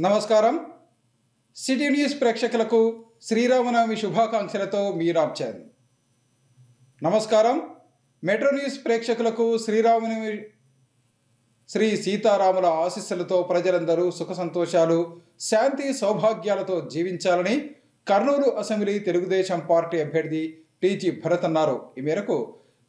నమస్కారం. City news ప్రేక్షకులకు శ్రీరామనవమి శుభాకాంక్షలతో మీ రాబ్చంద్. నమస్కారం. మెట్రో న్యూస్ ప్రేక్షకులకు శ్రీరామనవమి శ్రీ సీతారాముల ఆశీస్సులతో ప్రజలందరూ సుఖ సంతోషాలు, శాంతి సౌభాగ్యాలతో జీవించాలని కర్నూలు అసెంబ్లీ తెలుగుదేశం పార్టీ అభ్యర్థి టీజీ భరత్ అన్నారు. ఈ మేరకు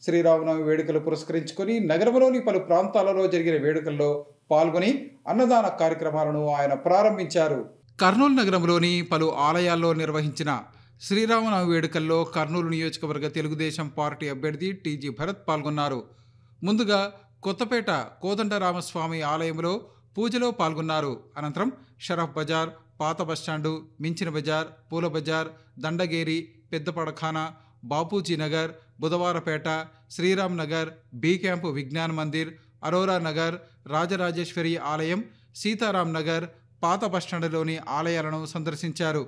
శ్రీరామనవమి వేడుకలు పురస్కరించుకొని నగరంలోని పలు ప్రాంతాలలో జరిగిన వేడుకల్లో పాల్గొని అన్నదాన కార్యక్రమాలను ఆయన ప్రారంభించారు. కర్నూలు నగరంలోని పలు ఆలయాల్లో నిర్వహించిన శ్రీరామనవమి వేడుకల్లో కర్నూలు నియోజకవర్గ తెలుగుదేశం పార్టీ అభ్యర్థి టీజీ భరత్ పాల్గొన్నారు. ముందుగా కొత్తపేట కోదండరామస్వామి ఆలయంలో పూజలో పాల్గొన్నారు. అనంతరం షరఫ్ బజార్, పాత బస్టాండు, మించిన బజార్, పూల బజార్, దండగేరి, పెద్దపడఖానా, బాపూజీ నగర్, బుధవారపేట, శ్రీరామ్ నగర్, బి క్యాంపు విజ్ఞాన్ మందిర్, అరోరా నగర్, రాజరాజేశ్వరి ఆలయం, సీతారాం నగర్, పాత బస్టాండులోని ఆలయాలను సందర్శించారు.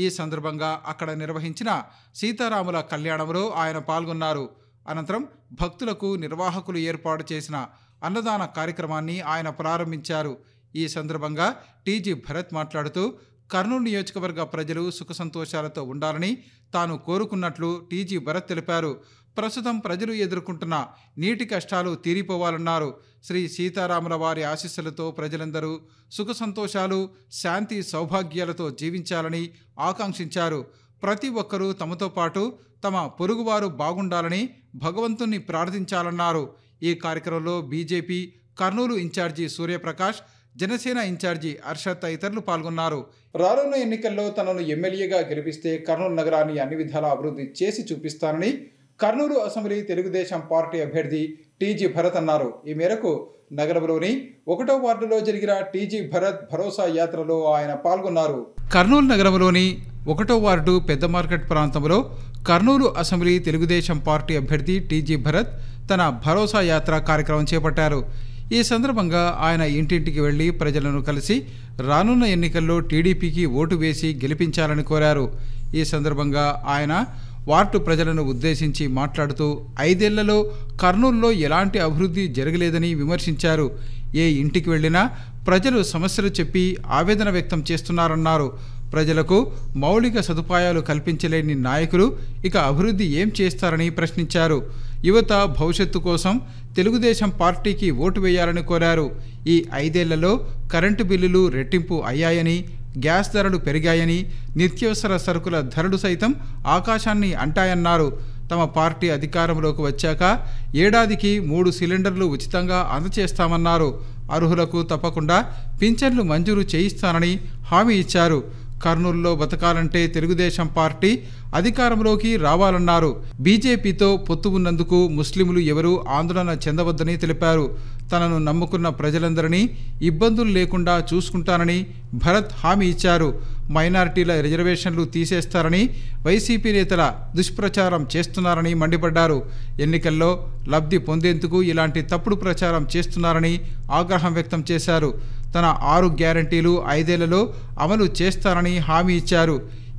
ఈ సందర్భంగా అక్కడ నిర్వహించిన సీతారాముల కళ్యాణంలో ఆయన పాల్గొన్నారు. అనంతరం భక్తులకు నిర్వాహకులు ఏర్పాటు చేసిన అన్నదాన కార్యక్రమాన్ని ఆయన ప్రారంభించారు. ఈ సందర్భంగా టీజీ భరత్ మాట్లాడుతూ కర్నూలు నియోజకవర్గ ప్రజలు సుఖ సంతోషాలతో ఉండాలని తాను కోరుకున్నట్లు టీజీ భరత్ తెలిపారు. ప్రస్తుతం ప్రజలు ఎదుర్కొంటున్న నీటి కష్టాలు తీరిపోవాలన్నారు. శ్రీ సీతారాముల వారి ఆశీస్సులతో ప్రజలందరూ సుఖ సంతోషాలు, శాంతి సౌభాగ్యాలతో జీవించాలని ఆకాంక్షించారు. ప్రతి ఒక్కరూ తమతో పాటు తమ పొరుగువారు బాగుండాలని భగవంతుణ్ణి ప్రార్థించాలన్నారు. ఈ కార్యక్రమంలో BJP Kurnool in-charge Suryaprakash, Janasena in-charge Harshat తదితరులు పాల్గొన్నారు. రానున్న ఎన్నికల్లో తనను ఎమ్మెల్యేగా గెలిపిస్తే కర్నూలు నగరాన్ని అన్ని విధాలా అభివృద్ధి చేసి చూపిస్తానని కర్నూలు అసెంబ్లీ తెలుగుదేశం పార్టీ అభ్యర్థి టీజీ భరత్ అన్నారు. ఈ మేరకు నగరంలోని 1వ వార్డులో జరిగిన టీజీ భరత్ భరోసా యాత్రలో ఆయన పాల్గొన్నారు. కర్నూలు నగరంలోని 1వ వార్డు పెద్ద మార్కెట్ ప్రాంతంలో కర్నూలు అసెంబ్లీ తెలుగుదేశం పార్టీ అభ్యర్థి టీజీ భరత్ తన భరోసా యాత్ర కార్యక్రమం చేపట్టారు. ఈ సందర్భంగా ఆయన ఇంటింటికి వెళ్లి ప్రజలను కలిసి రానున్న ఎన్నికల్లో టీడీపీకి ఓటు వేసి గెలిపించాలని కోరారు. ఈ సందర్భంగా ఆయన వార్డు ప్రజలను ఉద్దేశించి మాట్లాడుతూ 5 ఏళ్లలో కర్నూలులో ఎలాంటి అభివృద్ధి జరగలేదని విమర్శించారు. ఏ ఇంటికి వెళ్ళినా ప్రజలు సమస్యలు చెప్పి ఆవేదన వ్యక్తం చేస్తున్నారన్నారు. ప్రజలకు మౌలిక సదుపాయాలు కల్పించలేని నాయకులు ఇక అభివృద్ధి ఏం చేస్తారని ప్రశ్నించారు. యువత భవిష్యత్తు కోసం తెలుగుదేశం పార్టీకి ఓటు వేయాలని కోరారు. ఈ 5 ఏళ్లలో కరెంటు బిల్లులు రెట్టింపు అయ్యాయని, గ్యాస్ ధరలు పెరిగాయని, నిత్యావసర సరుకుల ధరలు సైతం ఆకాశాన్ని అంటాయన్నారు. తమ పార్టీ అధికారంలోకి వచ్చాక ఏడాదికి 3 సిలిండర్లు ఉచితంగా అందజేస్తామన్నారు. అర్హులకు తప్పకుండా పింఛన్లు మంజూరు చేయిస్తానని హామీ ఇచ్చారు. కర్నూలులో బతకాలంటే తెలుగుదేశం పార్టీ అధికారంలోకి రావాలన్నారు. బీజేపీతో పొత్తు ఉన్నందుకు ముస్లింలు ఎవరూ ఆందోళన చెందవద్దని తెలిపారు. తనను నమ్ముకున్న ప్రజలందరినీ ఇబ్బందులు లేకుండా చూసుకుంటానని భరత్ హామీ ఇచ్చారు. మైనారిటీల రిజర్వేషన్లు తీసేస్తారని వైసీపీ నేతల దుష్ప్రచారం చేస్తున్నారని మండిపడ్డారు. ఎన్నికల్లో లబ్ధి పొందేందుకు ఇలాంటి తప్పుడు ప్రచారం చేస్తున్నారని ఆగ్రహం వ్యక్తం చేశారు. తన 6 గ్యారంటీలు 5 ఏళ్లలో అమలు చేస్తారని హామీ ఇచ్చారు.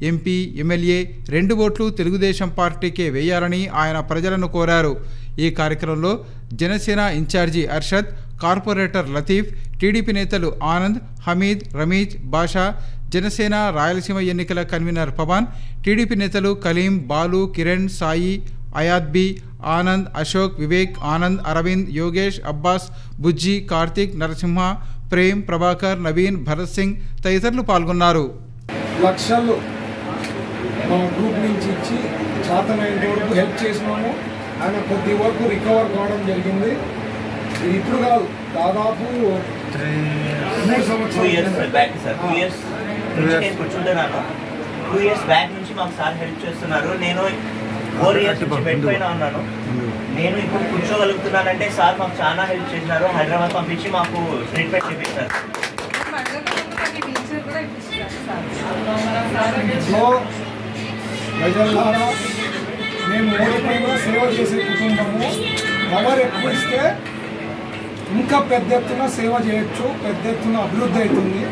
ఎంపీ, ఎమ్మెల్యే 2 ఓట్లు తెలుగుదేశం పార్టీకే వేయాలని ఆయన ప్రజలను కోరారు. ఈ కార్యక్రమంలో Janasena in-charge Harshat, corporator Latif, TDP నేతలు ఆనంద్, హమీద్, రమీజ్, బాషా, జనసేన రాయలసీమ ఎన్నికల కన్వీనర్ పవన్, టీడీపీ నేతలు కలీం, బాలు, కిరణ్, సాయి, అయాద్బి, ఆనంద్, అశోక్, వివేక్, ఆనంద్, అరవింద్, యోగేష్, అబ్బాస్, బుజ్జి, కార్తిక్, నరసింహ, ప్రేమ్, ప్రభాకర్, నవీన్, భరత్ సింగ్ తదితరులు పాల్గొన్నారు. లక్షలు మన గ్రూప్ నుంచి ఇచ్చి చేతనైన వరకు హెల్ప్ చేసినాము. ఆయన కొద్ది వరకు రికవర్ కావడం జరిగింది. ఇది ఇప్పుడు కాదు, దాదాపు 3 సంవత్సరాలు బ్యాక్ సార్. 2 ఇయర్స్ నేను కూర్చుంటున్నాను. 2 ఇయర్స్ బ్యాక్ నుంచి మాకు సార్ హెల్ప్ చేస్తున్నారు. నేను 4 ఇయర్స్ నుంచి బెడ్ పైన ఉన్నాను. నేను ఇప్పుడు కూర్చోగలుగుతున్నానంటే సార్ మాకు చాలా హెల్ప్ చేసినారు. హైదరాబాద్ పంపించి మాకు ట్రీట్మెంట్ చేపిస్తారు. ప్రజలారా, మేము ఓడిపోయినా సేవ చేసే కుటుంబము. పవర్ ఎక్కువ ఇస్తే ఇంకా పెద్ద ఎత్తున సేవ చేయొచ్చు, పెద్ద ఎత్తున అభివృద్ధి అవుతుంది.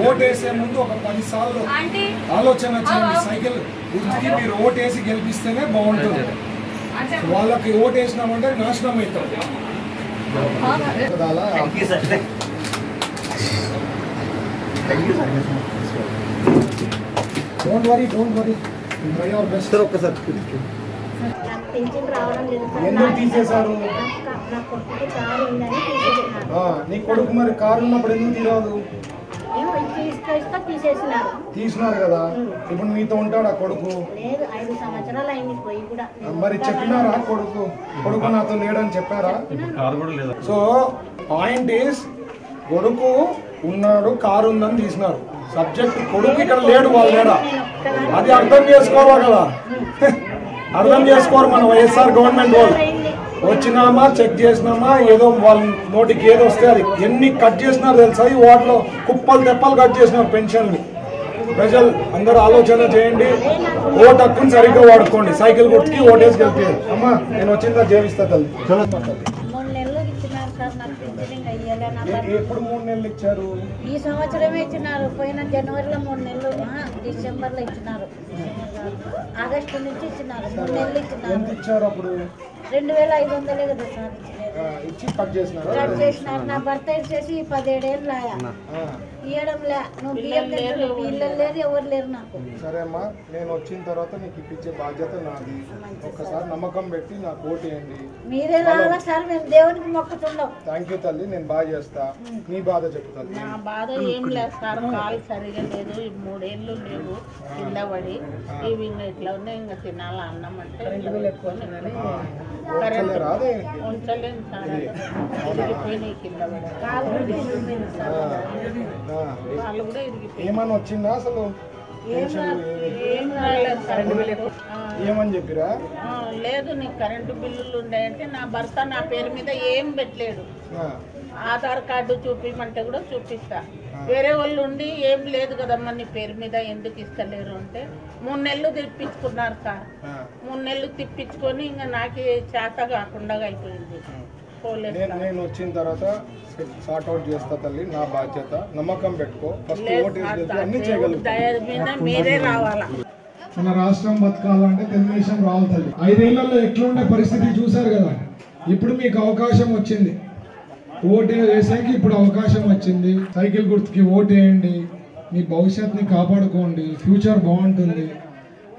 ఓటేసే ముందు ఒక 10 సార్లు ఆలోచన చేయండి. సైకిల్ గుర్తుకి మీరు ఓటేసి గెలిపిస్తేనే బాగుంటుంది. వాళ్ళకి ఓటేసినామంటే నాశనం అవుతాం. Don't worry try your best. ఒక్కసారి పింఛన్ రావడం లేదు సార్. ఎందుకు తీసేశారు? నా కొడుకు కారు ఉందని తీసేసినారు. నీ కొడుకు మరి కారు ఉన్నప్పుడు ఎందుకు తీరాదు? ఏమో తీసేసినారు. తీసినారు కదా, ఇప్పుడు మీతో ఉంటాడు ఆ కొడుకు? లేదు, 5 సంవత్సరాలు అయింది పోయి కూడా. మరి చెప్పినారా కొడుకు నాతో లేడని చెప్పారా? సో పాయింట్ ఈస్, కొడుకు ఉన్నాడు, కారు ఉందని తీసినారు. సబ్జెక్ట్ కొడుకు ఇక్కడ లేడు, వాళ్ళు లేడా, అది అర్థం చేసుకోవాలి కదా. అర్థం చేసుకోరు మన వైఎస్ఆర్ గవర్నమెంట్ వాళ్ళు. వచ్చినామా చెక్ చేసినామా, ఏదో వాళ్ళ నోటికి ఏదో వస్తే అది ఎన్ని కట్ చేసినారు తెలుసా? ఈ వాటిలో కుప్పలు తెప్పలు కట్ చేసినారు పెన్షన్లు. ప్రజలు అందరూ ఆలోచన చేయండి, ఓటు హక్కుని సరిగ్గా వాడుకోండి. సైకిల్ గుర్తుకి ఓటేసి గెలిపారు. అమ్మా నేను వచ్చిందా జీవిస్తా తల్లి. 3 నెలలు ఇచ్చినారు సార్ నాకు పింఛన్ అయ్యేలా. ఎప్పుడు 3 నెలలు ఇచ్చారు? ఈ సంవత్సరమే ఇచ్చినారు. పోయిన జనవరిలో 3 నెలలు, డిసెంబర్లో ఇచ్చినారు, ఆగస్టు నుంచి ఇచ్చినారు. 3 నెలలు ఇచ్చినారు. ఎంత ఇచ్చారు అప్పుడు? 2500 కదా సార్ ఇచ్చి కట్ చేసినారు. కట్ చేసినారు. నా భర్త వచ్చేసి 17 ఏళ్ళు ఇవ్వడంలే. నువ్వు బియ్యం తింటారు, పిల్లలు లేరు, ఎవరు లేరు నాకు. సరే అమ్మా, నేను వచ్చిన తర్వాత నీకు ఇప్పించే బాధ్యత నాది. ఒక్కసారి నమ్మకం పెట్టి నాకు ఓటు వేయండి. మీరే రావాలా సార్, మేము దేవునికి మొక్కుతుండం. థ్యాంక్ యూ తల్లి, నేను బాగా చేస్తా. నీ బాధ చెప్తా. నా బాధ ఏం లేదు సార్, కాలు సరిగా లేదు, 3 ఏళ్ళు లేవు, కింద పడి ఇవి ఇంకా ఇట్లా ఉన్నాయి. ఇంకా తినాలా అన్నం అంటే ఉంచలేము సార్, ఇరిగిపోయినాయి కింద పడి. కాలు కూడా ఇరిగిపోయింది సార్, కాళ్ళు కూడా ఇరిగిపోయింది. ఏమని వచ్చిందా అసలు? ఏం రాలేదు సార్. ఏమని చెప్పిరా? లేదు, నీకు కరెంటు బిల్లులు ఉన్నాయంటే నా భర్త నా పేరు మీద ఏం పెట్టలేడు. ఆధార్ కార్డు చూపించమంటే కూడా చూపిస్తా. వేరే వాళ్ళు ఉండి ఏం లేదు కదమ్మా నీ పేరు మీద ఎందుకు ఇస్తలేరు అంటే 3 నెలలు తిప్పించుకున్నారు సార్. 3 నెలలు తిప్పించుకొని ఇంకా నాకు చేత కాకుండా అయిపోయింది. నేను వచ్చిన తర్వాత సార్ట్ అవుట్ చేస్తా తల్లి, నా బాధ్యత. నమ్మకం పెట్టుకో, ఫస్ట్ ఓటు వేసి అన్ని చేయగలుగుతా. మీరే రావాలా. మన రాష్ట్రం బతకాలంటే తెలుగుదేశం రావాలి తల్లి. 5 ఏళ్లలో ఎట్లుండే పరిస్థితి చూసారు కదా. ఇప్పుడు మీకు అవకాశం వచ్చింది, ఓటు వేసాక ఇప్పుడు అవకాశం వచ్చింది. సైకిల్ గుర్తుకి ఓటు వేయండి, మీ భవిష్యత్తుని కాపాడుకోండి, ఫ్యూచర్ బాగుంటుంది.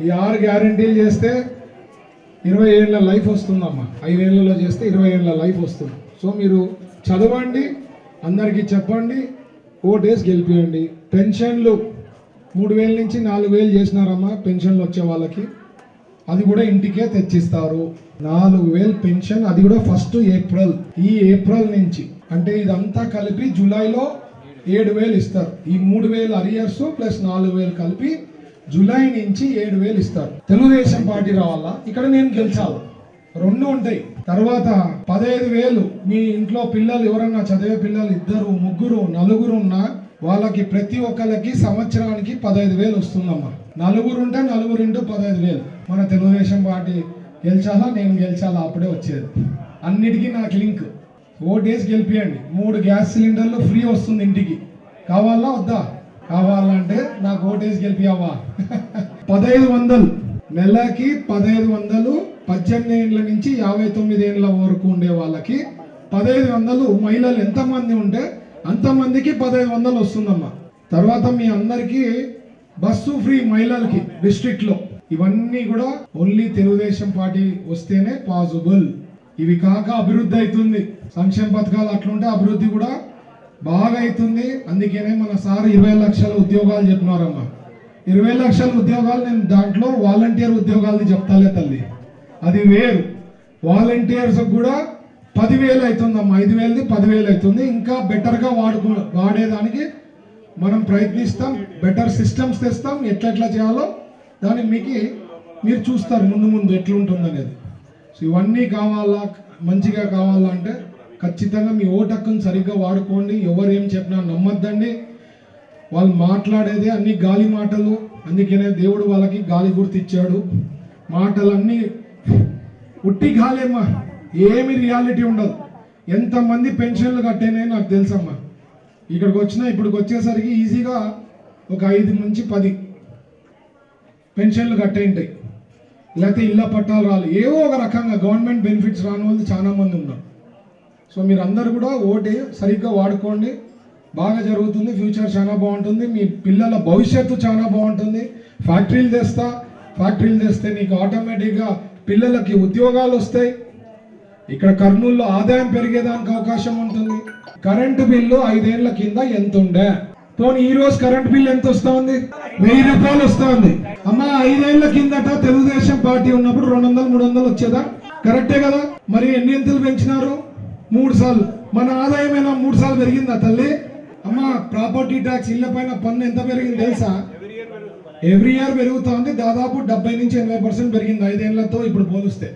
ఈ 6 గ్యారంటీలు చేస్తే 20 ఏళ్ళ లైఫ్ వస్తుందమ్మా. 5 ఏళ్లలో చేస్తే 20 ఏళ్ళ లైఫ్ వస్తుంది. సో మీరు చదవండి, అందరికీ చెప్పండి, ఓటేసి గెలిపియండి. పెన్షన్లు 3000 నుంచి 4000 చేసినారమ్మా పెన్షన్లు వచ్చే వాళ్ళకి. అది కూడా ఇంటికే తెచ్చిస్తారు. 4000 పెన్షన్, అది కూడా ఫస్ట్ ఏప్రిల్. ఈ ఏప్రిల్ నుంచి అంటే ఇదంతా కలిపి జూలైలో 7000 ఇస్తారు. ఈ 3000 అరియర్స్ ప్లస్ 4000 కలిపి జూలై నుంచి 7000 ఇస్తారు. తెలుగుదేశం పార్టీ రావాలా, ఇక్కడ నేను గెలిచాలి, 2 ఉంటాయి. తర్వాత 15000 మీ ఇంట్లో పిల్లలు ఎవరన్నా చదివే పిల్లలు 2, 3, 4 ఉన్నా వాళ్ళకి ప్రతి ఒక్కరికి సంవత్సరానికి 15000 వస్తుందమ్మా. 4 ఉంటే 4 ఇంటూ 15000. మన తెలుగుదేశం పార్టీ గెలిచాలా, నేను గెలిచాలా, అప్పుడే వచ్చేది. అన్నిటికీ నాకు లింక్. ఓటేసి గెలిపియండి. 3 గ్యాస్ సిలిండర్లు ఫ్రీ వస్తుంది ఇంటికి. కావాలా వద్దా? కావాలంటే నాకు ఓటేసి గెలిపియావా? 1500 నెలకి 1500 18 ఏళ్ళ నుంచి 59 ఏళ్ళ వరకు ఉండే వాళ్ళకి 1500. మహిళలు ఎంతమంది ఉంటే అంతమందికి 1500 వస్తుందమ్మా. తర్వాత మీ అందరికీ బస్సు ఫ్రీ మహిళలకి డిస్ట్రిక్ట్ లో. ఇవన్నీ కూడా ఓన్లీ తెలుగుదేశం పార్టీ వస్తేనే పాసిబుల్. ఇవి కాక అభివృద్ధి అవుతుంది. సంక్షేమ పథకాలు అట్లుంటే అభివృద్ధి కూడా బాగా అవుతుంది. అందుకనే మన సార్ 20 లక్షల ఉద్యోగాలు చెప్పినారమ్మా. 20 లక్షల ఉద్యోగాలు, నేను దాంట్లో వాలంటీర్ ఉద్యోగాలు చెప్తాలే తల్లి, అది వేరు. వాలంటీర్స్ కూడా 10,000 అవుతుందమ్మా. 5,000ది 10,000 అవుతుంది. ఇంకా బెటర్గా వాడేదానికి మనం ప్రయత్నిస్తాం. బెటర్ సిస్టమ్స్ తెస్తాం. ఎట్లా చేయాలో దాన్ని మీరు చూస్తారు ముందు ఎట్లుంటుంది అనేది. సో ఇవన్నీ కావాలా, మంచిగా కావాలంటే ఖచ్చితంగా మీ ఓటు హక్కును సరిగ్గా వాడుకోండి. ఎవరు ఏం చెప్పినా నమ్మద్దండి. వాళ్ళు మాట్లాడేది అన్ని గాలి మాటలు. అందుకనే దేవుడు వాళ్ళకి గాలి గుర్తు ఇచ్చాడు. మాటలన్నీ ఉట్టి గాలేమ్మా, ఏమి రియాలిటీ ఉండదు. ఎంతమంది పెన్షన్లు కట్టేనే నాకు తెలుసమ్మా. ఇప్పటికి వచ్చేసరికి ఈజీగా ఒక 5 నుంచి 10 పెన్షన్లు కట్టే ఉంటాయి. లేకపోతే ఇళ్ళ పట్టాలు రాలి, ఏవో ఒక రకంగా గవర్నమెంట్ బెనిఫిట్స్ రాని వాళ్ళు చాలా మంది ఉన్నారు. సో మీరు అందరు కూడా ఓటు సరిగ్గా వాడుకోండి. బాగా జరుగుతుంది. ఫ్యూచర్ చాలా బాగుంటుంది. మీ పిల్లల భవిష్యత్తు చాలా బాగుంటుంది. ఫ్యాక్టరీలు తెస్తే నీకు ఆటోమేటిక్గా పిల్లలకి ఉద్యోగాలు వస్తాయి. ఇక్కడ కర్నూలులో ఆదాయం పెరిగేదానికి అవకాశం ఉంటుంది. కరెంటు బిల్లు 5 ఏళ్ల కింద ఎంత ఉండే, పోనీ ఈ రోజు కరెంట్ బిల్ ఎంత వస్తా ఉంది? 1000 రూపాయలు వస్తా ఉంది. అమ్మా 5 ఏళ్ల కిందట తెలుగుదేశం పార్టీ ఉన్నప్పుడు 200-300 వచ్చేదా? కరెక్టే కదా? మరి ఎన్ని ఎంతలు పెంచినారు? 3 సార్లు. మన ఆదాయం ఏమైనా 3 సార్లు పెరిగిందా తల్లి? అమ్మా ప్రాపర్టీ ట్యాక్స్, ఇళ్ల పైన పన్ను ఎంత పెరిగింది తెలుసా? ఎవ్రీ ఇయర్ పెరుగుతా ఉంది. దాదాపు 70-80% పెరిగింది 5 ఏళ్లతో ఇప్పుడు పోలిస్తే.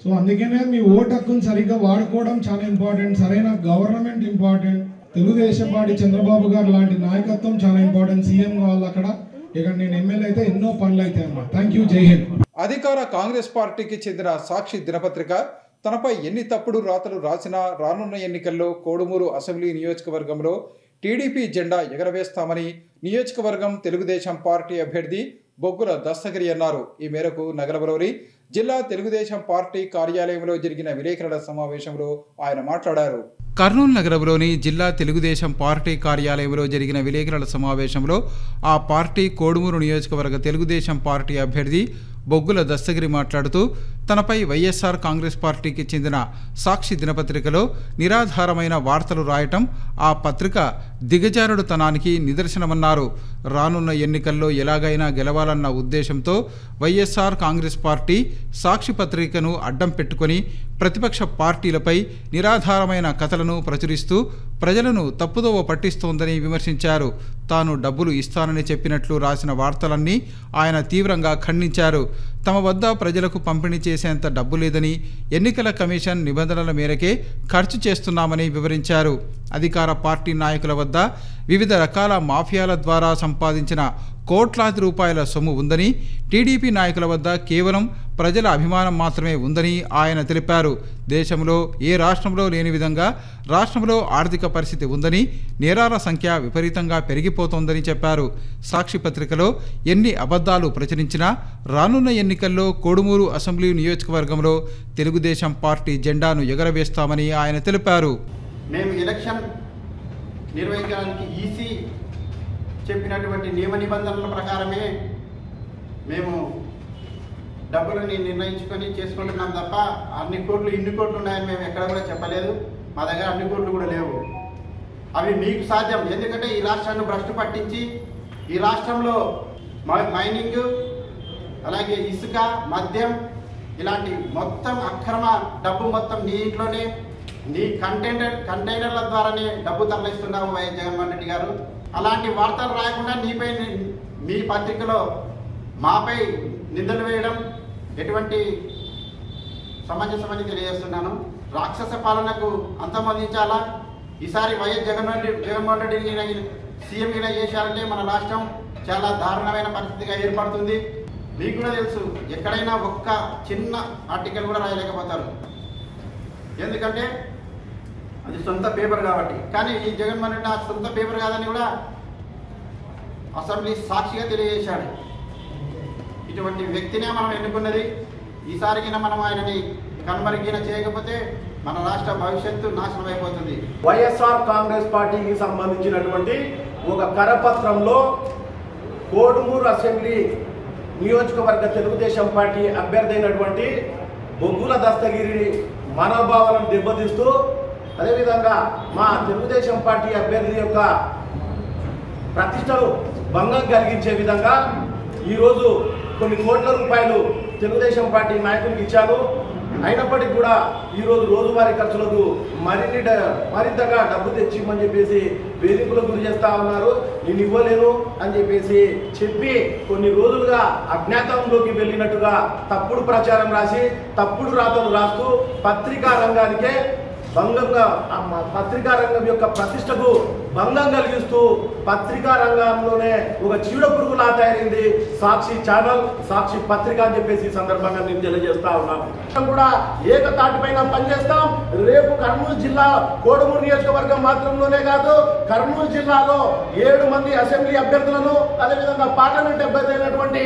సో అందుకనే మీ ఓటు హక్కును సరిగ్గా వాడుకోవడం చాలా ఇంపార్టెంట్. సరైన government important. Telugu Desam party Chandrababu గారు లాంటి నాయకత్వం చాలా ఇంపార్టెంట్. సీఎం కావాలి అక్కడ. ఇక్కడ నేను ఎమ్మెల్యే అయితే ఎన్నో పనులు అయితే అన్నమాట. Thank you. జై హింద్. అధికార కాంగ్రెస్ పార్టీకి చెందిన సాక్షి దినపత్రిక తనపై ఎన్ని తప్పుడు రాతలు రాసినా రానున్న ఎన్నికల్లో కోడుమూరు అసెంబ్లీ నియోజకవర్గంలో టీడీపీ జెండా ఎగరవేస్తామని నియోజకవర్గం తెలుగుదేశం పార్టీ అభ్యర్థి బొగ్గుల దస్తగిరి అన్నారు. ఈ మేరకు నగరంలోని జిల్లా తెలుగుదేశం పార్టీ కార్యాలయంలో జరిగిన విలేకరుల సమావేశంలో ఆయన మాట్లాడారు. కర్నూలు నగరంలోని జిల్లా తెలుగుదేశం పార్టీ కార్యాలయంలో జరిగిన విలేకరుల సమావేశంలో ఆ పార్టీ కోడుమూరు నియోజకవర్గ తెలుగుదేశం పార్టీ అభ్యర్థి బొగ్గుల దస్తగిరి మాట్లాడుతూ తనపై వైఎస్ఆర్ కాంగ్రెస్ పార్టీకి చెందిన సాక్షి దినపత్రికలో నిరాధారమైన వార్తలు రాయటం ఆ పత్రిక దిగజారుడుతనానికి నిదర్శనమన్నారు. రానున్న ఎన్నికల్లో ఎలాగైనా గెలవాలన్న ఉద్దేశంతో వైఎస్ఆర్ కాంగ్రెస్ పార్టీ సాక్షి పత్రికను అడ్డం పెట్టుకొని ప్రతిపక్ష పార్టీలపై నిరాధారమైన కథలను ప్రచురిస్తూ ప్రజలను తప్పుదోవ పట్టిస్తోందని విమర్శించారు. తాను డబ్బులు ఇస్తానని చెప్పినట్లు రాసిన వార్తలన్నీ ఆయన తీవ్రంగా ఖండించారు. తమ వద్ద ప్రజలకు పంపిణీ చేసేంత డబ్బు లేదని, ఎన్నికల కమిషన్ నిబంధనల మేరకే ఖర్చు చేస్తున్నామని వివరించారు. అధికార పార్టీ నాయకుల వద్ద వివిధ రకాల మాఫియాల ద్వారా సంపాదించిన కోట్లాది రూపాయల సొమ్ము ఉందని, టీడీపీ నాయకుల వద్ద కేవలం ప్రజల అభిమానం మాత్రమే ఉందని ఆయన తెలిపారు. దేశంలో ఏ రాష్ట్రంలో లేని విధంగా రాష్ట్రంలో ఆర్థిక పరిస్థితి ఉందని, నేరాల సంఖ్య విపరీతంగా పెరిగిపోతోందని చెప్పారు. సాక్షి పత్రికలో ఎన్ని అబద్ధాలు ప్రచురించినా రానున్న ఎన్నికల్లో కోడుమూరు అసెంబ్లీ నియోజకవర్గంలో తెలుగుదేశం పార్టీ జెండాను ఎగరవేస్తామని ఆయన తెలిపారు. మేము ఎలక్షన్ నిర్వహించడానికి ఈసీ చెప్పినటువంటి నియమ నిబంధనల ప్రకారమే మేము డబ్బులని నిర్ణయించుకొని చేసుకుంటున్నాం తప్ప అన్ని కోట్లు ఇన్ని కోట్లు ఉన్నాయని మేము ఎక్కడ కూడా చెప్పలేదు. మా దగ్గర అన్ని కోట్లు కూడా లేవు. అవి మీకు సాధ్యం. ఎందుకంటే ఈ రాష్ట్రాన్ని భ్రష్టు పట్టించి ఈ రాష్ట్రంలో మైనింగ్, అలాగే ఇసుక, మద్యం ఇలాంటి మొత్తం అక్రమ డబ్బు మొత్తం నీ ఇంట్లోనే నీ కంటైనర్ల ద్వారానే డబ్బు తరలిస్తున్నావు వైఎస్ జగన్మోహన్ రెడ్డి గారు. అలాంటి వార్తలు రాయకుండా నీపై మీ పత్రికలో మాపై నిందలు వేయడం ఎటువంటి సమంజసమని తెలియజేస్తున్నాను. రాక్షస పాలనకు అంతమొందించాలా. ఈసారి వైఎస్ జగన్మోహన్ రెడ్డిని సీఎంగా చేశారంటే మన రాష్ట్రం చాలా దారుణమైన పరిస్థితిగా ఏర్పడుతుంది. మీకు కూడా తెలుసు, ఎక్కడైనా ఒక్క చిన్న ఆర్టికల్ కూడా రాయలేకపోతారు. ఎందుకంటే అది సొంత పేపర్ కాబట్టి. కానీ ఈ జగన్మోహన్ రెడ్డి ఆ సొంత పేపర్ కాదని కూడా అసెంబ్లీ సాక్షిగా తెలియజేశాడు. ఇటువంటి వ్యక్తినే మనం ఎన్నుకున్నది. ఈసారికి మనం ఆయనని కనుమరుగిన చేయకపోతే మన రాష్ట్ర భవిష్యత్తు నాశనం అయిపోతుంది. వైఎస్ఆర్ కాంగ్రెస్ పార్టీకి సంబంధించినటువంటి ఒక కరపత్రంలో కోడుమూరు అసెంబ్లీ నియోజకవర్గ తెలుగుదేశం పార్టీ అభ్యర్థి అయినటువంటి బొగ్గుల దస్తగిరి మనోభావాలను దెబ్బతీస్తూ, అదేవిధంగా మా తెలుగుదేశం పార్టీ అభ్యర్థి యొక్క ప్రతిష్టను భంగం కలిగించే విధంగా ఈరోజు కొన్ని కోట్ల రూపాయలు తెలుగుదేశం పార్టీ నాయకులకు ఇచ్చాను. అయినప్పటికీ కూడా ఈరోజు రోజువారీ ఖర్చులకు మరింతగా డబ్బు తెచ్చిమని చెప్పేసి వేధింపులకు గురి చేస్తా ఉన్నారు. నేను ఇవ్వలేను అని చెప్పేసి చెప్పి కొన్ని రోజులుగా అజ్ఞాతంలోకి వెళ్ళినట్టుగా తప్పుడు ప్రచారం రాసి తప్పుడు రాతలు రాస్తూ పత్రికా రంగానికే భంగంగా, పత్రికా రంగం యొక్క ప్రతిష్టకు భంగం కలిగిస్తూ పత్రికా రంగంలోనే ఒక చీడ పురుగులా తయారైంది సాక్షి ఛానల్, సాక్షి పత్రిక అని చెప్పేసి ఈ సందర్భంగా నేను తెలియజేస్తా ఉన్నాను. కూడా ఏకతాటిపైన పనిచేస్తాం. రేపు కర్నూలు జిల్లా కోడుమూరు నియోజకవర్గం మాత్రంలోనే కాదు, కర్నూలు జిల్లాలో 7 మంది అసెంబ్లీ అభ్యర్థులను, అదేవిధంగా పార్లమెంట్ అభ్యర్థి అయినటువంటి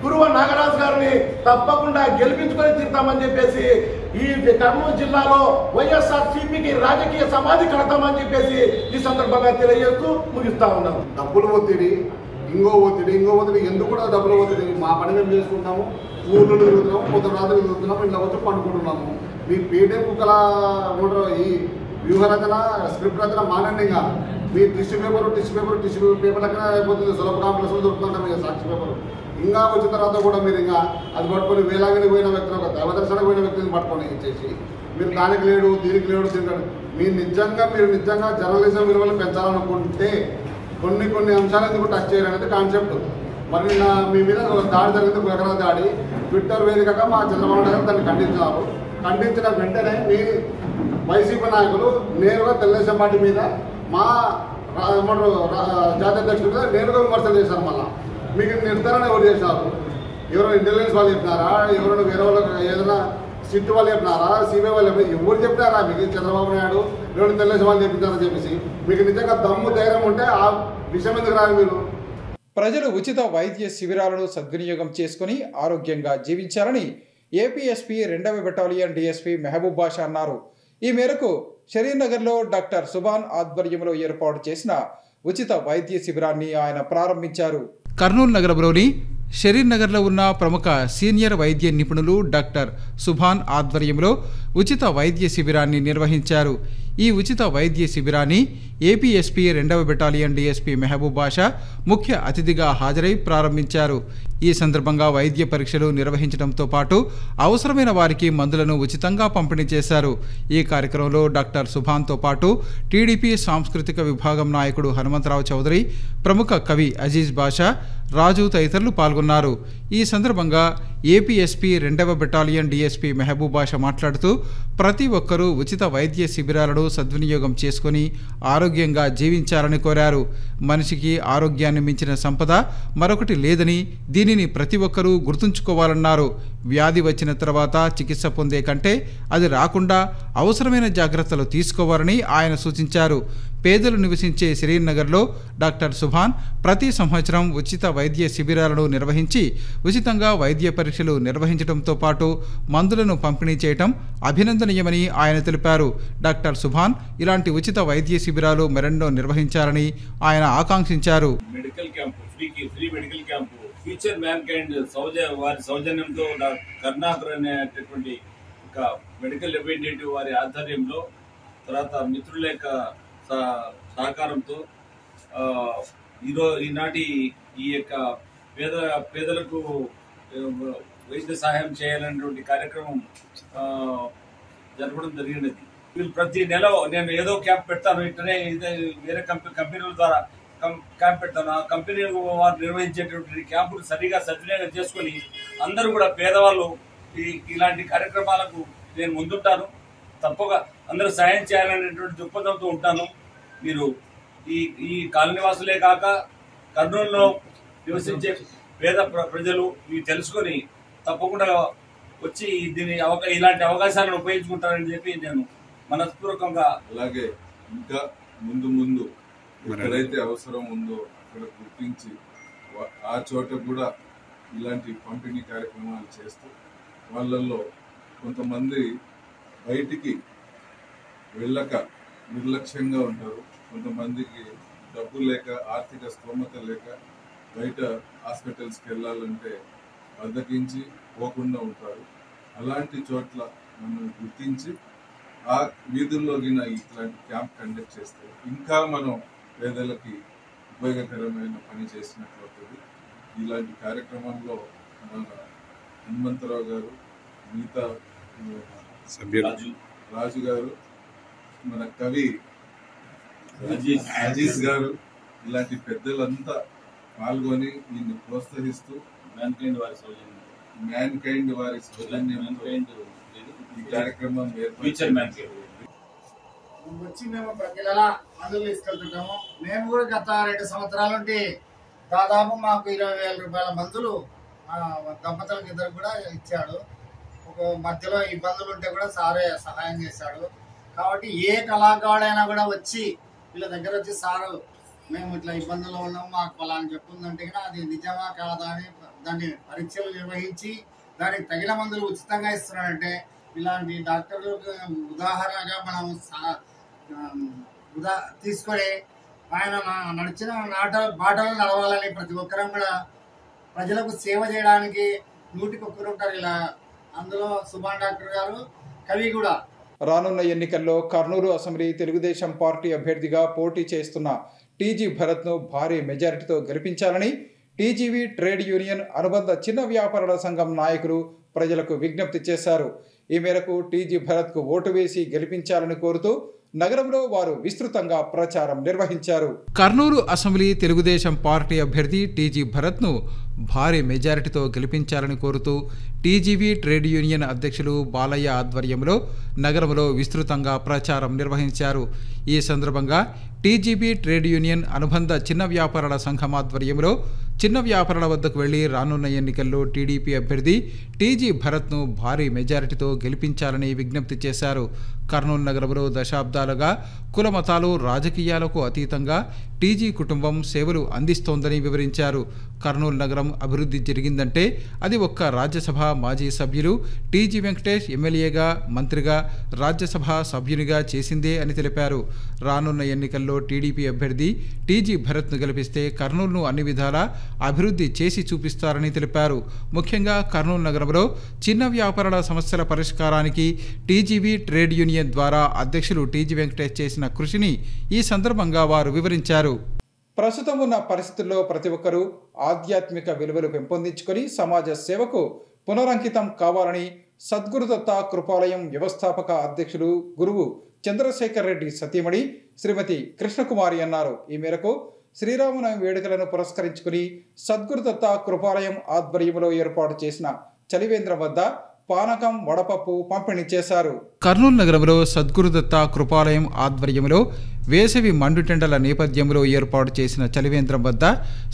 కురువ నాగరాజు గారిని తప్పకుండా గెలిపించుకొని తీరుతామని చెప్పేసి ఈ కర్నూలు జిల్లాలో వైఎస్ఆర్సీపీకి రాజకీయ సమాధి కడతామని చెప్పేసి ఈ సందర్భంగా తెలియజేస్తూ ముగిస్తా ఉన్నాం. డబ్బులు ఒత్తిడి, ఇంకో ఒత్తిడి ఎందుకు కూడా డబ్బులు ఒత్తిడి. మా పని మేము చేసుకుంటాము, ఊళ్ళో తిరుగుతున్నాము, పొద్దున రాత్రి తిరుగుతున్నాము, ఇంట్లో వచ్చి పండుకుంటున్నాము. మీ పీడే కుక్కల ఈ వ్యూహరచన స్క్రిప్ట్ రచన మానండిగా మీ టిష్యూ పేపర్ లెక్కన అయిపోతుంది. సులభ కాంప్లెక్స్లో దొరుకుతుంటాం ఇక సాక్షి పేపర్. ఇంకా వచ్చిన తర్వాత కూడా మీరు ఇంకా అది పట్టుకొని వేలాగిని పోయిన వ్యక్తిని, ఒక దైవదర్శనకు పోయిన వ్యక్తిని పట్టుకొని ఇచ్చేసి మీరు దానికి లేడు దీనికి మీరు నిజంగా జర్నలిజం విలువలు పెంచాలనుకుంటే కొన్ని అంశాలు ఎందుకు టచ్ చేయాలనేది కాన్సెప్ట్. మరి మీ మీద దాడి జరిగింది, కులకర దాడి. ట్విట్టర్ వేదికగా మా చంద్రబాబు నాయుడు దాన్ని ఖండించారు. ఖండించిన వెంటనే మీ వైసీపీ నాయకులు నేరుగా తెలుగుదేశం పార్టీ మీద మా జాతీయ అధ్యక్షుడి మీద నేరుగా విమర్శలు చేశారు. మళ్ళీ మీకు నిర్ధారణ ఎవరు చేశారు? ఎవరైనా ఇంటెలిజెన్స్ వాళ్ళు చెప్పినారా? ఎవరైనా వేరే వాళ్ళకి ఏదైనా సిట్ వాళ్ళు చెప్పినారా? సిబిఐ వాళ్ళు చెప్పినారా? ఎవరు చెప్పినారా మీకు? చంద్రబాబు నాయుడు ఎవరైనా తెలుగుదేశం వాళ్ళు చెప్పించారని చెప్పేసి మీకు నిజంగా దమ్ము ధైర్యం ఉంటే ఆ విషయం ఎందుకు రాదు మీరు? ప్రజలు ఉచిత వైద్య శిబిరాలను సద్వినియోగం చేసుకుని ఆరోగ్యంగా జీవించాలని ఏపీఎస్పీ 2వ బెటాలియన్ డీఎస్పీ మెహబూబ్ బాషా అన్నారు. ఈ మేరకు షరీర్నగర్లో డాక్టర్ సుభాన్ ఆధ్వర్యంలో ఏర్పాటు చేసిన ఉచిత వైద్య శిబిరాన్ని ఆయన ప్రారంభించారు. కర్నూలు నగరంలోని షరీర్నగర్లో ఉన్న ప్రముఖ సీనియర్ వైద్య నిపుణులు డాక్టర్ సుభాన్ ఆధ్వర్యంలో ఉచిత వైద్య శిబిరాన్ని నిర్వహించారు. ఈ ఉచిత వైద్య శిబిరాన్ని ఏపీఎస్పీ 2వ బెటాలియన్ డీఎస్పీ మెహబూబ్ బాషా ముఖ్య అతిథిగా హాజరై ప్రారంభించారు. ఈ సందర్భంగా వైద్య పరీక్షలు నిర్వహించడంతో పాటు అవసరమైన వారికి మందులను ఉచితంగా పంపిణీ చేశారు. ఈ కార్యక్రమంలో డాక్టర్ సుభాన్తో పాటు టీడీపీ సాంస్కృతిక విభాగం నాయకుడు హనుమంతరావు చౌదరి, ప్రముఖ కవి అజీజ్ బాషా, రాజు తదితరులు పాల్గొన్నారు. ఈ సందర్భంగా ఏపీఎస్పీ 2వ బెటాలియన్ డీఎస్పీ మెహబూబ్ బాషా మాట్లాడుతూ ప్రతి ఒక్కరూ ఉచిత వైద్య శిబిరాలను సద్వినియోగం చేసుకుని ఆరోగ్యంగా జీవించాలని కోరారు. మనిషికి ఆరోగ్యాన్ని మించిన సంపద మరొకటి లేదని, దీనిని ప్రతి ఒక్కరూ గుర్తుంచుకోవాలన్నారు. వ్యాధి వచ్చిన తర్వాత చికిత్స పొందే కంటే అది రాకుండా అవసరమైన జాగ్రత్తలు తీసుకోవాలని ఆయన సూచించారు. పేదలు నివసించే షరీర్నగర్లో డాక్టర్ సుభాన్ ప్రతి సంవత్సరం ఉచిత వైద్య శిబిరాలను నిర్వహించి ఉచితంగా వైద్య పరీక్షలు నిర్వహించడంతో పాటు మందులను పంపిణీ చేయడం అభినందనీయమని ఆయన తెలిపారు. డాక్టర్ సుభాన్ ఇలాంటి ఉచిత వైద్య శిబిరాలు మరెన్నో నిర్వహించాలని ఆయన ఆకాంక్షించారు. Medical camp, free medical camp future man kind వారి సౌజన్యంతో కరుణాకర్ అనేటటువంటి ఒక మెడికల్ రిప్రజెంటేటివ్ వారి ఆధ్వర్యంలో, తర్వాత మిత్రుల యొక్క సహకారంతో ఈనాటి ఈ యొక్క పేదలకు వైద్య సహాయం చేయాలనేటువంటి కార్యక్రమం జరపడం జరిగినది. వీళ్ళు ప్రతి నెల నేను ఏదో క్యాంప్ పెడతాను, ఇట్లనే వేరే కంపెనీల ద్వారా క్యాంప్ పెడతాను. ఆ కంపెనీ వారు నిర్వహించేటువంటి క్యాంపులు సరిగా సద్వినియోగం చేసుకుని అందరూ కూడా పేదవాళ్ళు ఇలాంటి కార్యక్రమాలకు నేను ముందుంటాను. తప్పగా అందరూ సాయం చేయాలనేటువంటి దృక్పథంతో ఉంటాను. మీరు ఈ కాలనీవాసులే కాక కర్నూలులో నివసించే పేద ప్రజలు ఇవి తెలుసుకొని తప్పకుండా వచ్చి ఇలాంటి అవకాశాలను ఉపయోగించుకుంటారని చెప్పి నేను మనస్పూర్వకంగా, అలాగే ఇంకా ముందు ఎక్కడైతే అవసరం ఉందో అక్కడ గుర్తించి ఆ చోట కూడా ఇలాంటి పంపిణీ కార్యక్రమాలు చేస్తూ వాళ్ళల్లో కొంతమంది బయటికి వెళ్ళక నిర్లక్ష్యంగా ఉంటారు. కొంతమందికి డబ్బు లేక, ఆర్థిక స్తోమత లేక బయట హాస్పిటల్స్కి వెళ్ళాలంటే బద్దకించి పోకుండా ఉంటారు. అలాంటి చోట్ల మనం గుర్తించి ఆ వీధుల్లో ఇట్లాంటి క్యాంప్ కండక్ట్ చేస్తే ఇంకా మనం పేదలకి ఉపయోగకరమైన పని చేసినట్లు అవుతుంది. ఇలాంటి కార్యక్రమంలో మన హనుమంతరావు గారు, మిగతా రాజు గారు, మన కవి అజీజ్ గారు, ఇలాంటి పెద్దలంతా పాల్గొని దీన్ని ప్రోత్సహిస్తూ మ్యాన్ కైండ్ వారి సౌజన్యంతో ఈ కార్యక్రమం వచ్చి మేము ప్రతి నెల మందులు తీసుకెళ్తుంటాము. మేము కూడా గత 2 సంవత్సరాల నుండి దాదాపు మాకు 20,000 రూపాయల మందులు దంపతులకు ఇద్దరు కూడా ఇచ్చాడు. ఒక మధ్యలో ఇబ్బందులు ఉంటే కూడా సారే సహాయం చేశాడు. కాబట్టి ఏ కళాకారుడైనా కూడా వచ్చి వీళ్ళ దగ్గర వచ్చి సారు మేము ఇట్లా ఇబ్బందుల్లో ఉన్నాము, మాకు ఫలాని చెప్పుందంటే కూడా అది నిజమా కాదా అని దాన్ని పరీక్షలు నిర్వహించి దానికి తగిన మందులు ఉచితంగా ఇస్తున్నారంటే ఇలాంటి డాక్టర్లు ఉదాహరణగా మనం తీసుకొని ఆయన నడిచిన బాటలు నడవాలని ప్రతి ఒక్కరం కూడా ప్రజలకు సేవ చేయడానికి 100కి ఉంటారు. ఇలా అందులో సుభాన్ డాక్టర్ గారు కవి కూడా. రానున్న ఎన్నికల్లో కర్నూలు అసెంబ్లీ తెలుగుదేశం పార్టీ అభ్యర్థిగా పోటీ చేస్తున్న టీజీ భరత్ను భారీ మెజారిటీతో గెలిపించాలని టీజీవీ ట్రేడ్ యూనియన్ అనుబంధ చిన్న వ్యాపారుల సంఘం నాయకులు ప్రజలకు విజ్ఞప్తి చేశారు. ఈ మేరకు టీజీ భరత్కు ఓటు వేసి గెలిపించాలని కోరుతూ నగరంలో వారు విస్తృతంగా ప్రచారం నిర్వహించారు. కర్నూలు అసెంబ్లీ తెలుగుదేశం పార్టీ అభ్యర్థి టీజీ భరత్ను భారీ మెజారిటీతో గెలిపించాలని కోరుతూ టీజీవీ ట్రేడ్ యూనియన్ అధ్యక్షులు బాలయ్య ఆధ్వర్యంలో నగరంలో విస్తృతంగా ప్రచారం నిర్వహించారు. ఈ సందర్భంగా టీజీబీ ట్రేడ్ యూనియన్ అనుబంధ చిన్న వ్యాపారుల సంఘం ఆధ్వర్యంలో చిన్న వ్యాపారుల వద్దకు వెళ్లి రానున్న ఎన్నికల్లో టీడీపీ అభ్యర్థి టీజీ భరత్ను భారీ మెజారిటీతో గెలిపించాలని విజ్ఞప్తి చేశారు. కర్నూలు నగరంలో దశాబ్దాలుగా కుల మతాలు రాజకీయాలకు అతీతంగా టీజీ కుటుంబం సేవలు అందిస్తోందని వివరించారు. కర్నూలు నగరం అభివృద్ధి జరిగిందంటే అది ఒక్క రాజ్యసభ మాజీ సభ్యులు టీజీ వెంకటేష్ ఎమ్మెల్యేగా, మంత్రిగా, రాజ్యసభ సభ్యునిగా చేసిందే అని తెలిపారు. రానున్న ఎన్నికల్లో టీడీపీ అభ్యర్థి టీజీ భరత్ను గెలిపిస్తే కర్నూలును అన్ని విధాలా అభివృద్ధి చేసి చూపిస్తారని తెలిపారు. ముఖ్యంగా కర్నూలు నగరంలో చిన్న వ్యాపారుల సమస్యల పరిష్కారానికి టీజీవీ ట్రేడ్ యూనియన్ ద్వారా అధ్యక్షులు టీజీ వెంకటేష్ చేసిన కృషిని ఈ సందర్భంగా వారు వివరించారు. ప్రస్తుతం ఉన్న పరిస్థితుల్లో ప్రతి ఒక్కరూ ఆధ్యాత్మిక విలువలు పెంపొందించుకొని సమాజ సేవకు పునరంకితం కావాలని సద్గురుదత్త కృపాలయం వ్యవస్థాపక అధ్యక్షులు గురువు చంద్రశేఖర్ రెడ్డి సతీమణి శ్రీమతి కృష్ణకుమారి అన్నారు. ఈ మేరకు శ్రీరామనవమి వేడుకలను పురస్కరించుకుని సద్గురుదత్త కృపాలయం ఆధ్వర్యంలో ఏర్పాటు చేసిన చలివేంద్రం వద్ద పానకం, వడపప్పు పంపిణీ చేశారు. కర్నూలు నగరంలో సద్గురుదత్త కృపాలయం ఆధ్వర్యంలో వేసవి మండుటెండల నేపథ్యంలో ఏర్పాటు చేసిన చలివేంద్రం వద్ద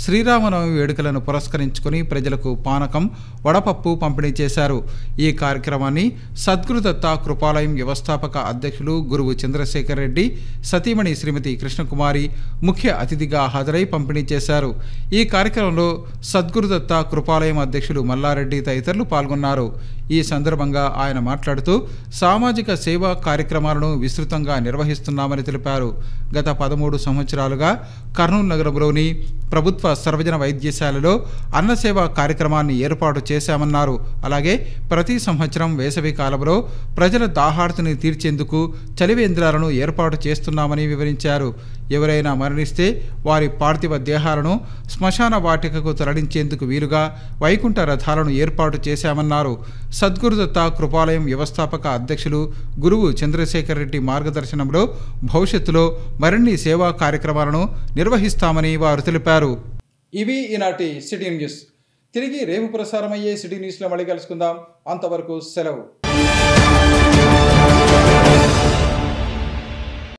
శ్రీరామనవమి వేడుకలను పురస్కరించుకుని ప్రజలకు పానకం, వడపప్పు పంపిణీ చేశారు. ఈ కార్యక్రమాన్ని సద్గురుదత్త కృపాలయం వ్యవస్థాపక అధ్యక్షులు గురువు చంద్రశేఖర్ రెడ్డి సతీమణి శ్రీమతి కృష్ణకుమారి ముఖ్య అతిథిగా హాజరై పంపిణీ చేశారు. ఈ కార్యక్రమంలో సద్గురుదత్త కృపాలయం అధ్యక్షులు మల్లారెడ్డి తదితరులు పాల్గొన్నారు. ఈ సందర్భంగా ఆయన మాట్లాడుతూ సామాజిక సేవా కార్యక్రమాలను విస్తృతంగా నిర్వహిస్తున్నామని తెలిపారు. గత 13 సంవత్సరాలుగా కర్నూలు నగరంలోని ప్రభుత్వ సర్వజన వైద్యశాలలో అన్నసేవ కార్యక్రమాన్ని ఏర్పాటు చేశామన్నారు. అలాగే ప్రతి సంవత్సరం వేసవి కాలంలో ప్రజల దాహార్తిని తీర్చేందుకు చలివేంద్రాలను ఏర్పాటు చేస్తున్నామని వివరించారు. ఎవరైనా మరణిస్తే వారి పార్థివ దేహాలను శ్మశాన వాటికకు తరలించేందుకు వీలుగా వైకుంఠ రథాలను ఏర్పాటు చేశామన్నారు. సద్గురుదత్త కృపాలయం వ్యవస్థాపక అధ్యక్షులు గురువు చంద్రశేఖర్ రెడ్డి మార్గదర్శనంలో భవిష్యత్తులో మరిన్ని సేవా కార్యక్రమాలను నిర్వహిస్తామని వారు తెలిపారు. ఇవి ఈనాటి సిటీ న్యూస్. తిరిగి రేపు ప్రసారమయ్యే సిటీ న్యూస్లో మళ్ళీ కలుసుకుందాం. అంతవరకు సెలవు.